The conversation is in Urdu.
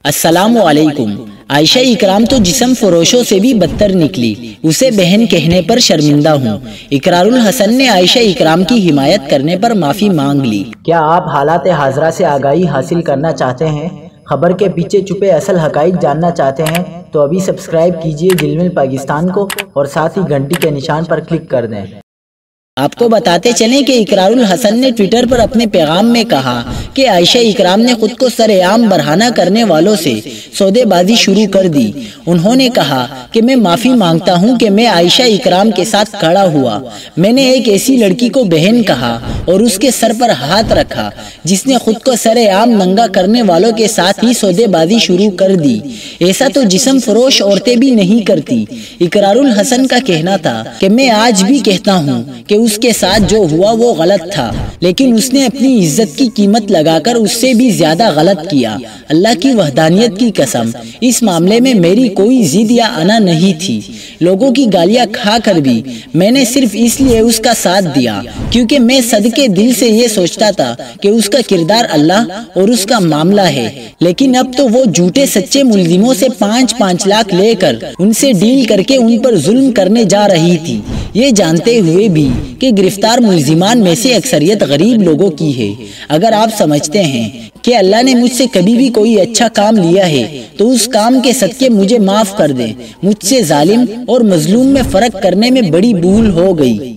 السلام علیکم۔ عائشہ اکرام تو جسم فروشوں سے بھی بدتر نکلی، اسے بہن کہنے پر شرمندہ ہوں۔ اقرار الحسن نے عائشہ اکرام کی حمایت کرنے پر معافی مانگ لی۔ کیا آپ حالات حاضرہ سے آگاہی حاصل کرنا چاہتے ہیں؟ خبر کے پیچھے چھپے اصل حقائق جاننا چاہتے ہیں تو ابھی سبسکرائب کیجئے دل مل پاکستان کو اور ساتھ ہی گھنٹی کے نشان پر کلک کر دیں۔ آپ کو بتاتے چلیں کہ اقرار الحسن نے ٹویٹر پر اپنے پیغام میں کہا کہ عائشہ اکرام نے خود کو سر عام برہنہ کرنے والوں سے سودے بازی شروع کر دی۔ انہوں نے کہا کہ میں معافی مانگتا ہوں کہ میں عائشہ اکرام کے ساتھ کھڑا ہوا۔ میں نے ایک ایسی لڑکی کو بہن کہا اور اس کے سر پر ہاتھ رکھا جس نے خود کو سر عام ننگا کرنے والوں کے ساتھ ہی سودے بازی شروع کر دی۔ ایسا تو جسم فروش عورتیں بھی نہیں کرتی۔ اقرار الحسن کا کہنا تھا کہ میں آج بھی کہتا ہوں کہ اس کے ساتھ جو ہوا وہ غلط تھا، لیکن اس نے اپنی عزت کی قیمت لگا کر اس سے بھی زیادہ غلط کیا۔ اللہ کی وحدانیت کی قسم، اس معاملے میں میری کوئی ضد یا انا نہیں تھی۔ لوگوں کی گالیاں کھا کر بھی میں نے صرف اس لیے اس کا ساتھ دیا کیونکہ میں صدقے دل سے یہ سوچتا تھا کہ اس کا کردار اللہ اور اس کا معاملہ ہے۔ لیکن اب تو وہ جھوٹے سچے ملزموں سے 5 لاکھ لے کر ان سے ڈیل کر کے ان پر ظلم کرنے جا رہی تھی، یہ جانتے ہوئے بھی کہ گرفتار ملزمان میں سے اکثریت غریب لوگوں کی ہے۔ اگر آپ سمجھتے ہیں کہ اللہ نے مجھ سے کبھی بھی کوئی اچھا کام لیا ہے تو اس کام کے صدقے مجھے معاف کر دیں۔ مجھ سے ظالم اور مظلوم میں فرق کرنے میں بڑی بھول ہو گئی۔